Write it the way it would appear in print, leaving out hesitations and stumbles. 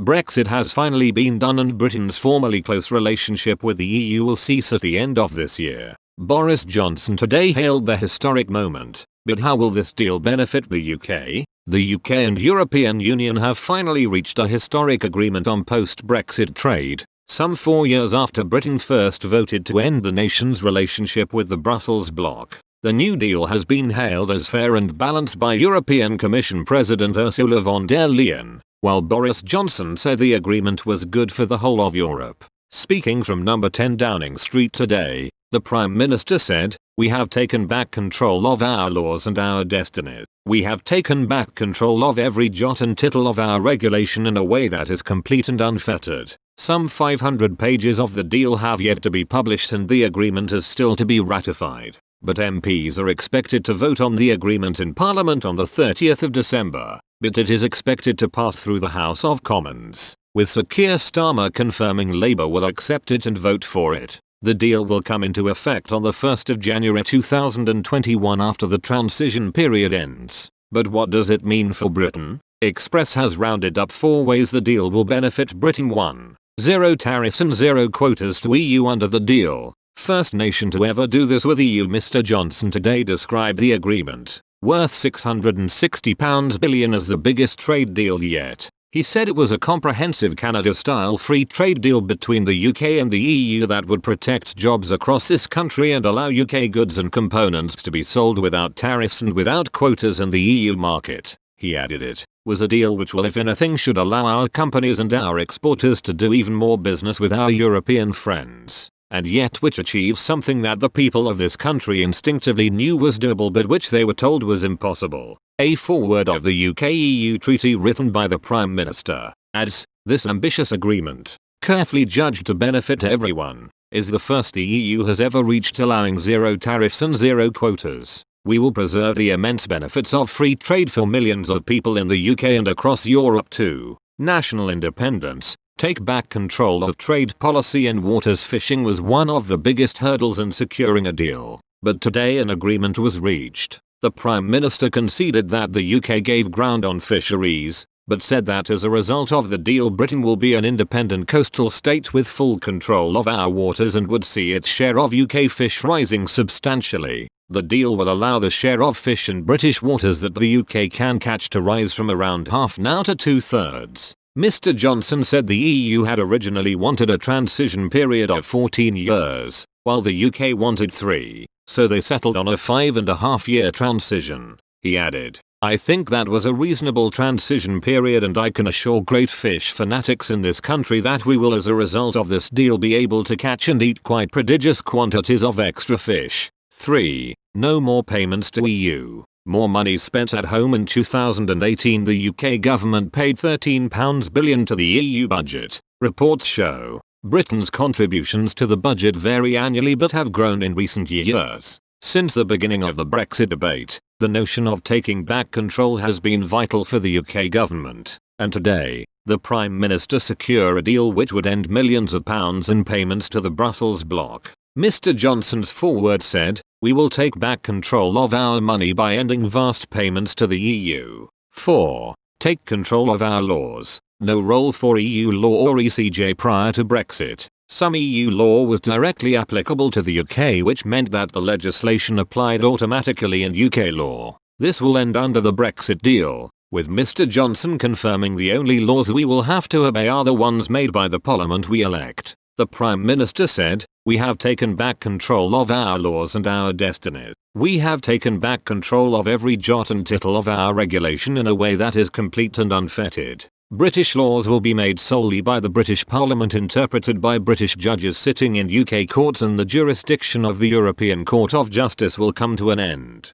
Brexit has finally been done and Britain's formerly close relationship with the EU will cease at the end of this year. Boris Johnson today hailed the historic moment. But how will this deal benefit the UK? The UK and European Union have finally reached a historic agreement on post-Brexit trade, some 4 years after Britain first voted to end the nation's relationship with the Brussels bloc. The new deal has been hailed as fair and balanced by European Commission President Ursula von der Leyen, while Boris Johnson said the agreement was good for the whole of Europe. Speaking from number 10 Downing Street today, the Prime Minister said, "We have taken back control of our laws and our destiny. We have taken back control of every jot and tittle of our regulation in a way that is complete and unfettered." Some 500 pages of the deal have yet to be published and the agreement is still to be ratified. But MPs are expected to vote on the agreement in Parliament on the 30th of December, but it is expected to pass through the House of Commons, with Sir Keir Starmer confirming Labour will accept it and vote for it. The deal will come into effect on the 1st of January 2021 after the transition period ends. But what does it mean for Britain? Express has rounded up 4 ways the deal will benefit Britain. 1. Zero tariffs and zero quotas to EU under the deal. First nation to ever do this with EU. Mr. Johnson today described the agreement, worth £660 billion, as the biggest trade deal yet. He said it was a comprehensive Canada-style free trade deal between the UK and the EU that would protect jobs across this country and allow UK goods and components to be sold without tariffs and without quotas in the EU market. He added it was a deal which will, if anything, should allow our companies and our exporters to do even more business with our European friends, and yet which achieves something that the people of this country instinctively knew was doable but which they were told was impossible. A foreword of the UK-EU treaty written by the Prime Minister adds, "This ambitious agreement, carefully judged to benefit everyone, is the first the EU has ever reached, allowing zero tariffs and zero quotas. We will preserve the immense benefits of free trade for millions of people in the UK and across Europe too. National independence, take back control of trade policy and waters." Fishing was one of the biggest hurdles in securing a deal, but today an agreement was reached. The Prime Minister conceded that the UK gave ground on fisheries, but said that as a result of the deal Britain will be an independent coastal state with full control of our waters and would see its share of UK fish rising substantially. The deal will allow the share of fish in British waters that the UK can catch to rise from around half now to 2/3. Mr. Johnson said the EU had originally wanted a transition period of 14 years, while the UK wanted 3, so they settled on a 5.5-year transition. He added, "I think that was a reasonable transition period and I can assure great fish fanatics in this country that we will, as a result of this deal, be able to catch and eat quite prodigious quantities of extra fish." 3. No more payments to EU. More money spent at home. In 2018 the UK government paid £13 billion to the EU budget. Reports show Britain's contributions to the budget vary annually but have grown in recent years. Since the beginning of the Brexit debate, the notion of taking back control has been vital for the UK government, and today, the Prime Minister secured a deal which would end millions of pounds in payments to the Brussels bloc. Mr. Johnson's foreword said, "We will take back control of our money by ending vast payments to the EU." 4. Take control of our laws. No role for EU law or ECJ prior to Brexit. Some EU law was directly applicable to the UK, which meant that the legislation applied automatically in UK law. This will end under the Brexit deal, with Mr. Johnson confirming the only laws we will have to obey are the ones made by the Parliament we elect. The Prime Minister said, "We have taken back control of our laws and our destiny. We have taken back control of every jot and tittle of our regulation in a way that is complete and unfettered. British laws will be made solely by the British Parliament, interpreted by British judges sitting in UK courts, and the jurisdiction of the European Court of Justice will come to an end."